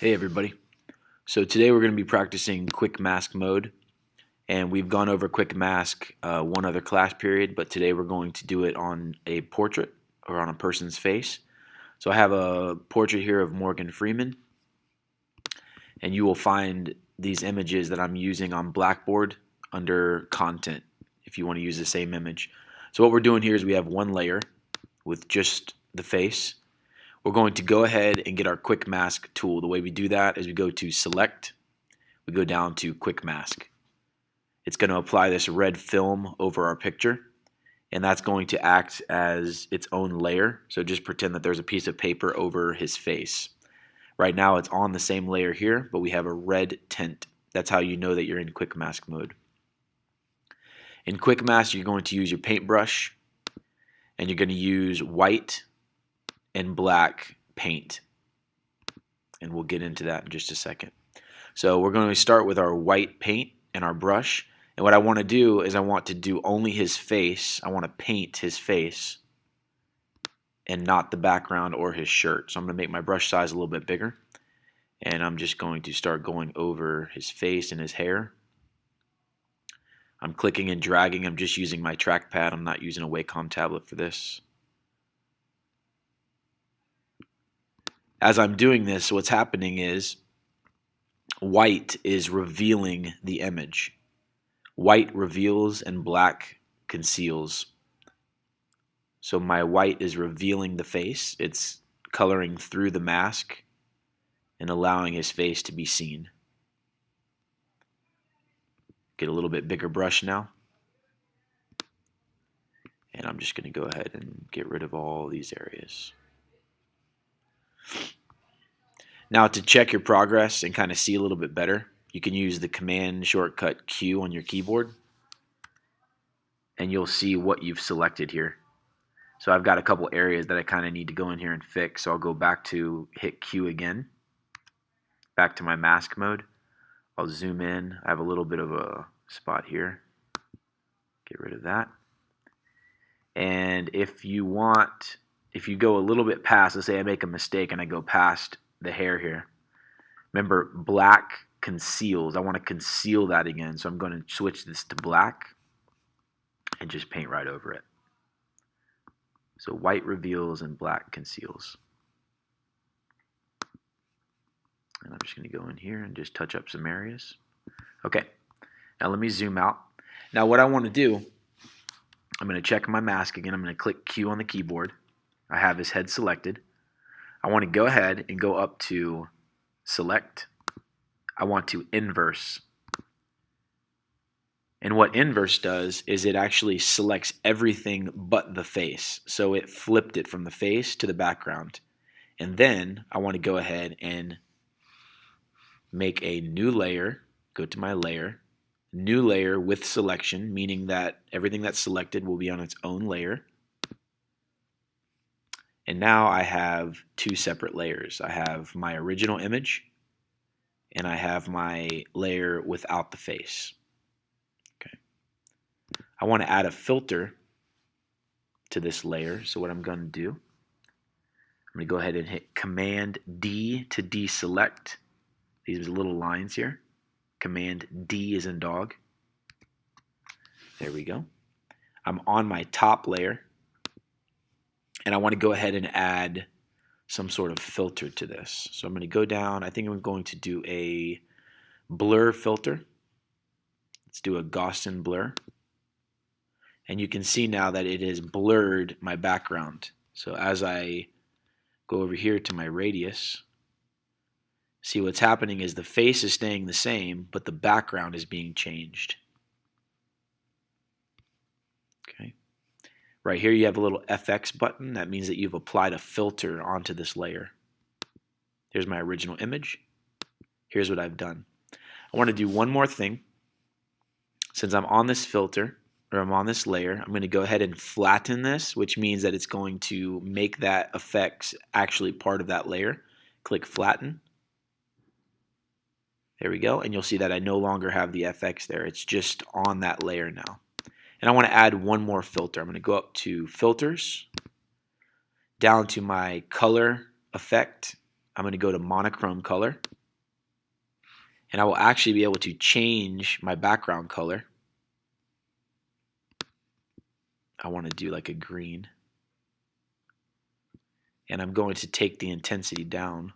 Hey everybody. So today we're going to be practicing quick mask mode, and we've gone over quick mask one other class period, but today we're going to do it on a portrait or on a person's face. So I have a portrait here of Morgan Freeman, and you will find these images that I'm using on Blackboard under content if you want to use the same image. So what we're doing here is we have one layer with just the face. We're going to go ahead and get our quick mask tool. The way we do that is we go to select, we go down to quick mask. It's going to apply this red film over our picture, and that's going to act as its own layer. So just pretend that there's a piece of paper over his face. Right now it's on the same layer here, but we have a red tint. That's how you know that you're in quick mask mode. In quick mask, you're going to use your paintbrush, and you're going to use white and black paint, and we'll get into that in just a second. So we're going to start with our white paint and our brush, and what I want to do is I want to do only his face. I want to paint his face and not the background or his shirt. So I'm going to make my brush size a little bit bigger, and I'm just going to start going over his face and his hair. I'm clicking and dragging. I'm just using my trackpad. I'm not using a Wacom tablet for this. As I'm doing this, what's happening is white is revealing the image. White reveals and black conceals. So my white is revealing the face. It's coloring through the mask and allowing his face to be seen. Get a little bit bigger brush now. And I'm just going to go ahead and get rid of all these areas. Now to check your progress and kind of see a little bit better, you can use the command shortcut Q on your keyboard, and you'll see what you've selected here. So I've got a couple areas that I kind of need to go in here and fix, so I'll go back to hit Q again, back to my mask mode. I'll zoom in. I have a little bit of a spot here. Get rid of that. And if you go a little bit past, let's say I make a mistake and I go past the hair here. Remember, black conceals. I want to conceal that again, so I'm going to switch this to black and just paint right over it. So white reveals and black conceals. And I'm just going to go in here and just touch up some areas. Okay, now let me zoom out. Now what I want to do, I'm going to check my mask again. I'm going to click Q on the keyboard. I have his head selected. I want to go ahead and go up to select. I want to inverse. And what inverse does is it actually selects everything but the face. So it flipped it from the face to the background. And then I want to go ahead and make a new layer. Go to my layer. New layer with selection, meaning that everything that's selected will be on its own layer. And now I have two separate layers. I have my original image, and I have my layer without the face. Okay. I want to add a filter to this layer. So what I'm going to do, I'm going to go ahead and hit Command D to deselect these little lines here. Command D is in dog. There we go. I'm on my top layer, and I want to go ahead and add some sort of filter to this. So I'm going to go down. I think I'm going to do a blur filter. Let's do a Gaussian blur. And you can see now that it has blurred my background. So as I go over here to my radius, see what's happening is the face is staying the same, but the background is being changed. Okay. Right here you have a little FX button. That means that you've applied a filter onto this layer. Here's my original image. Here's what I've done. I want to do one more thing. Since I'm on this filter, or I'm on this layer, I'm going to go ahead and flatten this, which means that it's going to make that effects actually part of that layer. Click flatten. There we go, and you'll see that I no longer have the FX there. It's just on that layer now. And I want to add one more filter. I'm going to go up to filters, down to my color effect. I'm going to go to monochrome color. And I will actually be able to change my background color. I want to do like a green. And I'm going to take the intensity down.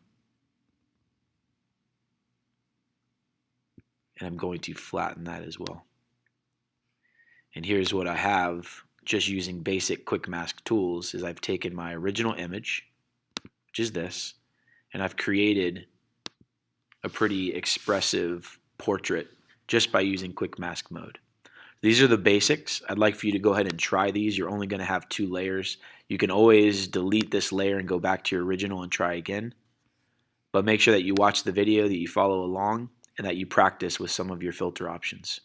And I'm going to flatten that as well. And here's what I have just using basic quick mask tools is I've taken my original image, which is this, and I've created a pretty expressive portrait just by using quick mask mode. These are the basics. I'd like for you to go ahead and try these. You're only going to have 2 layers. You can always delete this layer and go back to your original and try again. But make sure that you watch the video, that you follow along, and that you practice with some of your filter options.